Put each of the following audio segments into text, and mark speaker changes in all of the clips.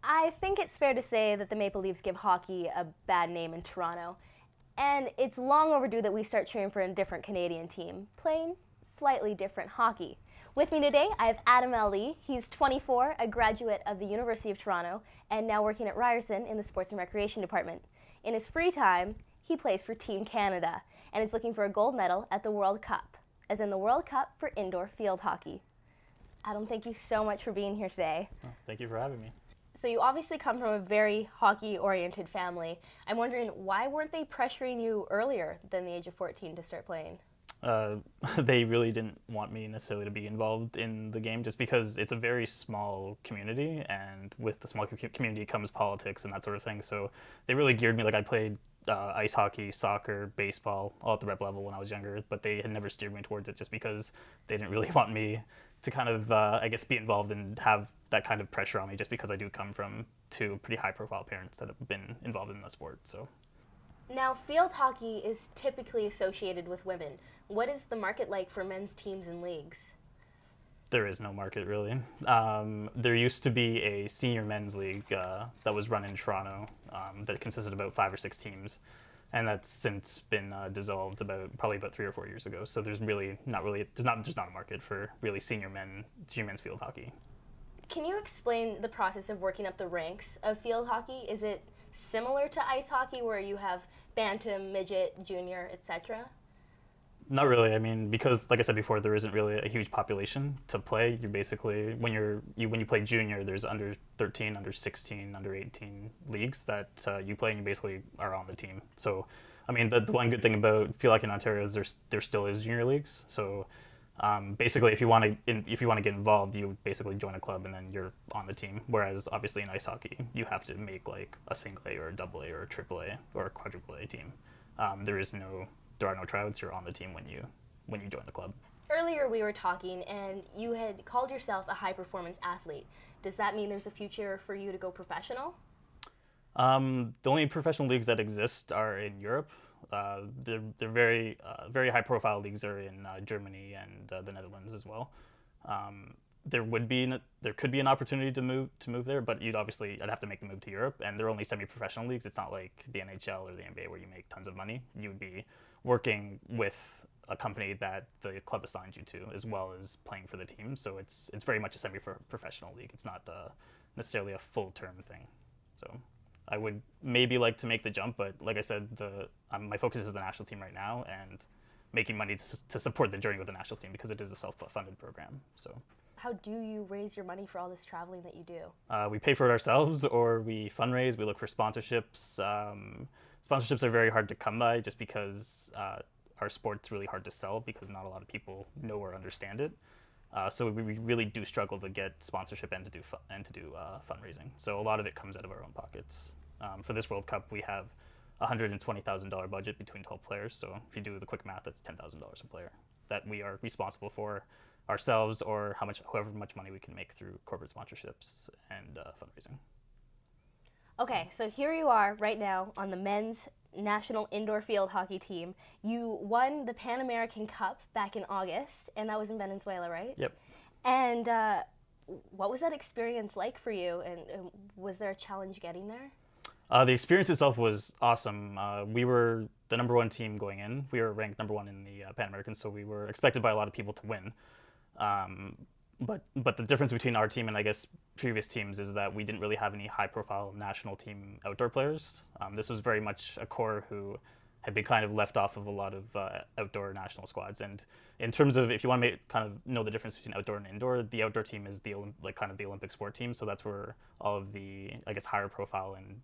Speaker 1: I think it's fair to say that the Maple Leafs give hockey a bad name in Toronto. And it's long overdue that we start cheering for a different Canadian team, playing slightly different hockey. With me today, I have Adam L. Lee. He's 24, a graduate of the University of Toronto, and now working at Ryerson in the Sports and Recreation Department. In his free time, he plays for Team Canada and is looking for a gold medal at the World Cup, as in the World Cup for indoor field hockey. Adam, thank you so much for being here today.
Speaker 2: Oh, thank you for having me.
Speaker 1: So you obviously come from a very hockey-oriented family. I'm wondering, why weren't they pressuring you earlier than the age of 14 to start playing?
Speaker 2: They really didn't want me necessarily to be involved in the game just because it's a very small community, and with the small community comes politics and that sort of thing. So they really geared me, like I played ice hockey, soccer, baseball, all at the rep level when I was younger, but they had never steered me towards it just because they didn't really want me to kind of, I guess, be involved and have that kind of pressure on me just because I do come from two pretty high-profile parents that have been involved in the sport. So.
Speaker 1: Now, field hockey is typically associated with women. What is the market like for men's teams and leagues?
Speaker 2: There is no market, really. There used to be a senior men's league that was run in Toronto that consisted of about 5 or 6 teams, and that's since been dissolved probably about 3 or 4 years ago. So there's not a market for really senior men's field hockey.
Speaker 1: Can you explain the process of working up the ranks of field hockey? Is it similar to ice hockey where you have bantam, midget, junior, etc.?
Speaker 2: Not really. I mean, because like I said before, there isn't really a huge population to play. You basically, when you play junior, there's under 13, under 16, under 18 leagues that you play, and you basically are on the team. So, I mean, the one good thing about field hockey in Ontario is there still is junior leagues. So, basically, if you want to get involved, you basically join a club and then you're on the team. Whereas, obviously, in ice hockey, you have to make like a single A or a double A or a triple A or a quadruple A team. There are no tryouts. You're on the team when you join the club.
Speaker 1: Earlier we were talking and you had called yourself a high-performance athlete. Does that mean there's a future for you to go professional?
Speaker 2: The only professional leagues that exist are in Europe. They're very high-profile leagues are in Germany and the Netherlands as well. There could be an opportunity to move there, but I'd have to make the move to Europe, and they're only semi-professional leagues. It's not like the NHL or the NBA where you make tons of money. You would be working with a company that the club assigns you to, as well as playing for the team. So it's very much a semi-professional league. It's not necessarily a full-term thing. So I would maybe like to make the jump, but like I said, my focus is the national team right now and making money to support the journey with the national team because it is a self-funded program. So.
Speaker 1: How do you raise your money for all this traveling that you do?
Speaker 2: We pay for it ourselves, or we fundraise. We look for sponsorships. Sponsorships are very hard to come by just because our sport's really hard to sell because not a lot of people know or understand it. So we really do struggle to get sponsorship and to do fundraising. So a lot of it comes out of our own pockets. For this World Cup, we have a $120,000 budget between 12 players. So if you do the quick math, that's $10,000 a player that we are responsible for ourselves, or however much money we can make through corporate sponsorships and fundraising.
Speaker 1: Okay, so here you are right now on the men's national indoor field hockey team. You won the Pan American Cup back in August, and that was in Venezuela, right?
Speaker 2: Yep.
Speaker 1: And what was that experience like for you, and was there a challenge getting there?
Speaker 2: The experience itself was awesome. We were the number 1 team going in. We were ranked number 1 in the Pan American, so we were expected by a lot of people to win. But the difference between our team and I guess previous teams is that we didn't really have any high-profile national team outdoor players. This was very much a core who had been kind of left off of a lot of outdoor national squads. And in terms of if you want to know the difference between outdoor and indoor, the outdoor team is the Olympic sport team. So that's where all of the higher profile and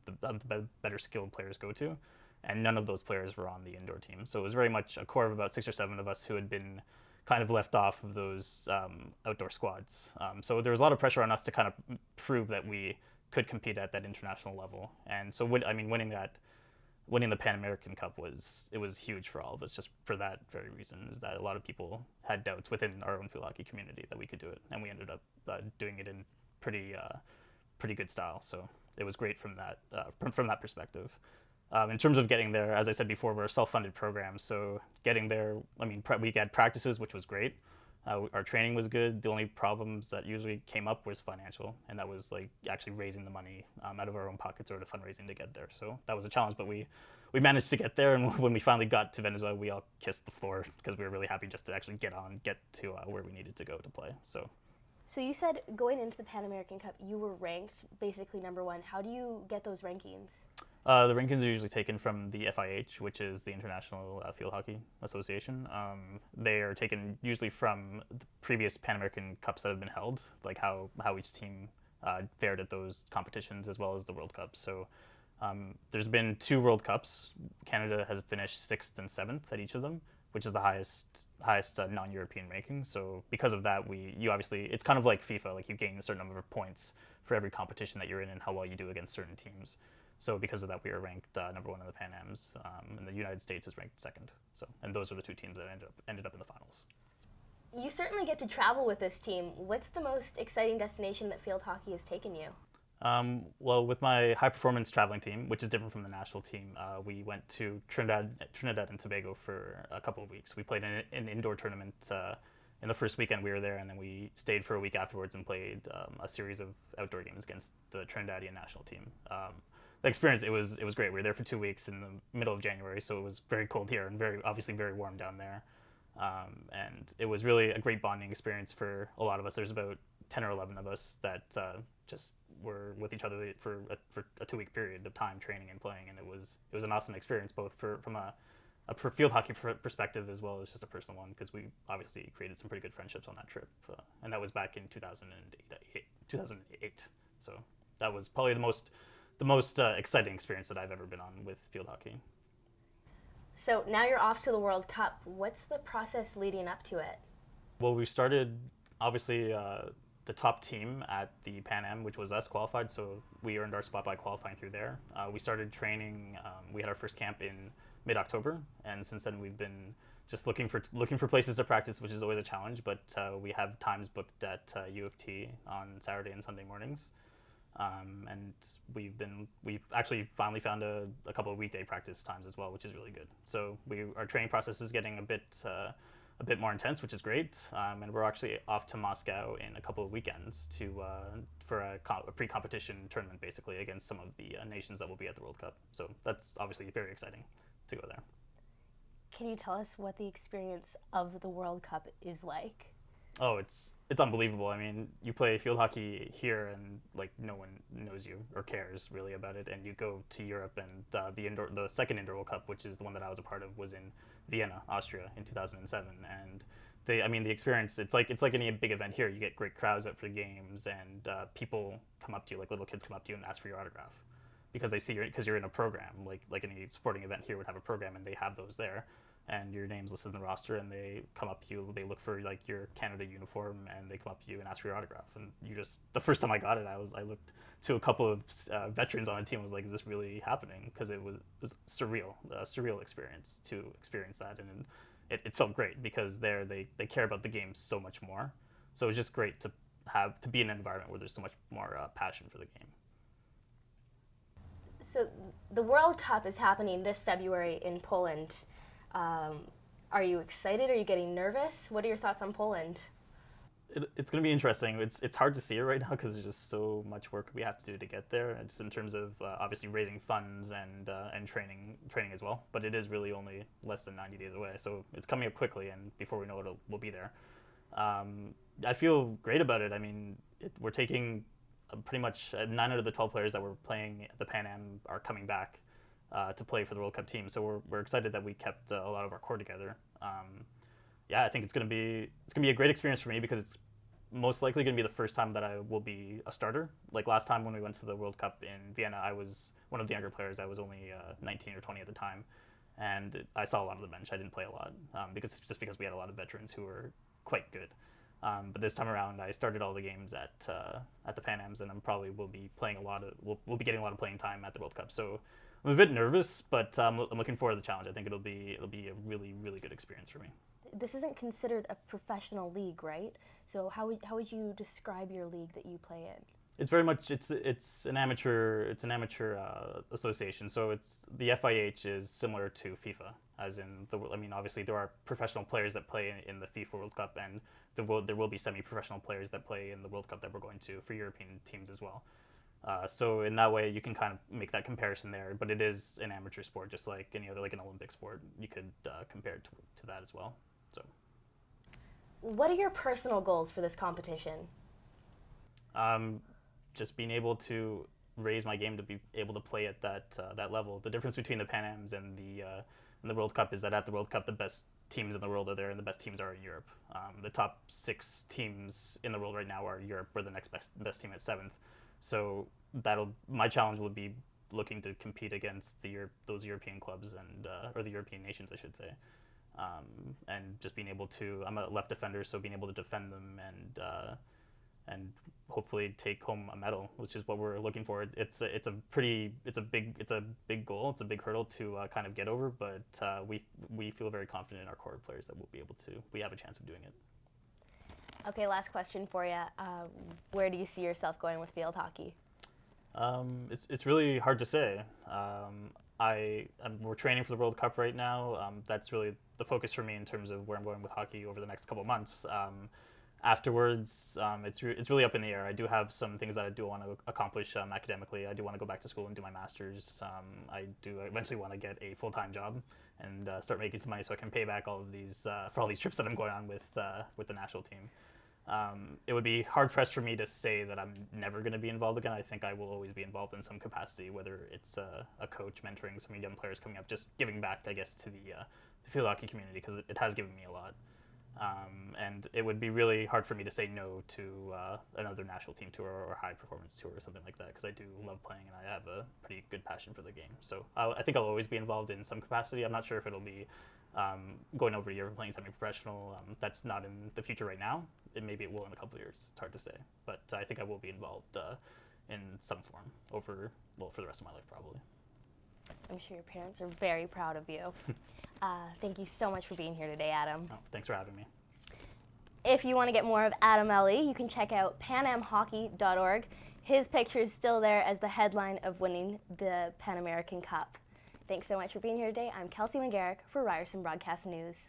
Speaker 2: the better skilled players go to. And none of those players were on the indoor team. So it was very much a core of about 6 or 7 of us who had been kind of left off of those outdoor squads. So there was a lot of pressure on us to kind of prove that we could compete at that international level. And so winning the Pan American Cup was huge for all of us, just for that very reason, is that a lot of people had doubts within our own field hockey community that we could do it, and we ended up doing it in pretty good style. So it was great from that perspective. In terms of getting there, as I said before, we're a self-funded program, so getting there, we had practices, which was great. Our training was good. The only problems that usually came up was financial, and that was like actually raising the money out of our own pockets or the fundraising to get there. So that was a challenge, but we managed to get there. And when we finally got to Venezuela, we all kissed the floor because we were really happy just to actually get to where we needed to go to play.
Speaker 1: So you said going into the Pan American Cup, you were ranked basically #1. How do you get those rankings?
Speaker 2: The rankings are usually taken from the FIH, which is the International Field Hockey Association. They are taken usually from the previous Pan American Cups that have been held, like how each team fared at those competitions, as well as the World Cup. So there's been 2 World Cups. Canada has finished 6th and 7th at each of them, which is the highest non-European ranking. So because of that, you obviously, it's kind of like FIFA, like you gain a certain number of points for every competition that you're in and how well you do against certain teams. So because of that, we are ranked #1 in the Pan Ams, and the United States is ranked 2nd. So, and those were the 2 teams that ended up in the finals.
Speaker 1: You certainly get to travel with this team. What's the most exciting destination that field hockey has taken you?
Speaker 2: Well, with my high performance traveling team, which is different from the national team, we went to Trinidad and Tobago for a couple of weeks. We played an indoor tournament in the first weekend we were there, and then we stayed for a week afterwards and played a series of outdoor games against the Trinidadian national team. The experience, it was great. We were there for 2 weeks in the middle of January, so it was very cold here and obviously very warm down there. And it was really a great bonding experience for a lot of us. There's about 10 or 11 of us that just were with each other for a 2-week period of time training and playing, and it was an awesome experience, both from a field hockey perspective as well as just a personal one, because we obviously created some pretty good friendships on that trip, and that was back in 2008. So that was probably the most exciting experience that I've ever been on with field hockey.
Speaker 1: So now you're off to the World Cup. What's the process leading up to it?
Speaker 2: Well, we started, obviously, the top team at the Pan Am, which was us, qualified, so we earned our spot by qualifying through there. We started training, we had our first camp in mid-October, and since then we've been just looking for places to practice, which is always a challenge, but we have times booked at U of T on Saturday and Sunday mornings. And we've actually finally found a couple of weekday practice times as well, which is really good. So our training process is getting a bit more intense, which is great. And we're actually off to Moscow in a couple of weekends for a pre-competition tournament, basically against some of the nations that will be at the World Cup. So that's obviously very exciting to go there.
Speaker 1: Can you tell us what the experience of the World Cup is like?
Speaker 2: Oh, it's unbelievable. I mean, you play field hockey here and like no one knows you or cares really about it, and you go to Europe, and the second indoor World Cup, which is the one that I was a part of, was in Vienna, Austria in 2007, and the experience, it's like any big event here. You get great crowds out for the games, and people come up to you, like little kids come up to you and ask for your autograph because they see because you're in a program, like any sporting event here would have a program, and they have those there. And your name's listed in the roster, and they come up to you, they look for like your Canada uniform, and they come up to you and ask for your autograph. And the first time I got it, I looked to a couple of veterans on the team, and was like, is this really happening? Because it was surreal, a surreal experience to experience that. And it felt great because they care about the game so much more. So it was just great to be in an environment where there's so much more passion for the game.
Speaker 1: So the World Cup is happening this February in Poland. Are you excited? Are you getting nervous? What are your thoughts on Poland?
Speaker 2: It's going to be interesting. It's hard to see it right now because there's just so much work we have to do to get there. It's in terms of obviously raising funds and training as well. But it is really only less than 90 days away, so it's coming up quickly, and before we know it, we'll be there. I feel great about it. I mean, we're taking pretty much 9 out of the 12 players that were playing at the Pan Am are coming back to play for the World Cup team. So we're excited that we kept a lot of our core together. I think it's gonna be a great experience for me because it's most likely gonna be the first time that I will be a starter. Like last time when we went to the World Cup in Vienna, I was one of the younger players. I was only 19 or 20 at the time, and I saw a lot of the bench. I didn't play a lot because we had a lot of veterans who were quite good. But this time around, I started all the games at the Pan Ams, and we'll be getting a lot of playing time at the World Cup. So I'm a bit nervous, but I'm looking forward to the challenge. I think it'll be a really, really good experience for me.
Speaker 1: This isn't considered a professional league, right? So how would you describe your league that you play in?
Speaker 2: It's very much it's an amateur association. So it's the FIH is similar to FIFA, as in I mean, obviously there are professional players that play in the FIFA World Cup, and there will be semi-professional players that play in the World Cup that we're going to for European teams as well. So in that way, you can kind of make that comparison there. But it is an amateur sport, just like any other, like an Olympic sport. You could compare it to that as well. So,
Speaker 1: what are your personal goals for this competition?
Speaker 2: Just being able to raise my game to be able to play at that level. The difference between the Pan Ams and the World Cup is that at the World Cup, the best teams in the world are there, and the best teams are in Europe. The top 6 teams in the world right now are Europe. We're the next best team at 7th. So my challenge would be looking to compete against those European clubs and or the European nations, I should say, and just being able to. I'm a left defender, so being able to defend them and hopefully take home a medal, which is what we're looking for. It's a big goal. It's a big hurdle to kind of get over, but we feel very confident in our core players that we'll be able to. We have a chance of doing it.
Speaker 1: Okay, last question for you. Where do you see yourself going with field hockey?
Speaker 2: It's really hard to say. We're training for the World Cup right now. That's really the focus for me in terms of where I'm going with hockey over the next couple of months. Afterwards, it's really up in the air. I do have some things that I do want to accomplish academically. I do want to go back to school and do my master's. I do eventually want to get a full-time job and start making some money so I can pay back all of these for all these trips that I'm going on with the national team. It would be hard pressed for me to say that I'm never going to be involved again. I think I will always be involved in some capacity, whether it's a coach mentoring some young players coming up, just giving back, I guess, to the field hockey community, because it has given me a lot. And it would be really hard for me to say no to another national team tour or high performance tour or something like that, because I do love playing and I have a pretty good passion for the game. So I think I'll always be involved in some capacity. I'm not sure if it'll be going over to Europe playing semi-professional. That's not in the future right now. Maybe it will in a couple of years. It's hard to say. But I think I will be involved in some form for the rest of my life probably.
Speaker 1: I'm sure your parents are very proud of you. Thank you so much for being here today, Adam.
Speaker 2: Oh, thanks for having me.
Speaker 1: If you want to get more of Adam Ellie, you can check out panamhockey.org. His picture is still there as the headline of winning the Pan American Cup. Thanks so much for being here today. I'm Kelsey Wingerak for Ryerson Broadcast News.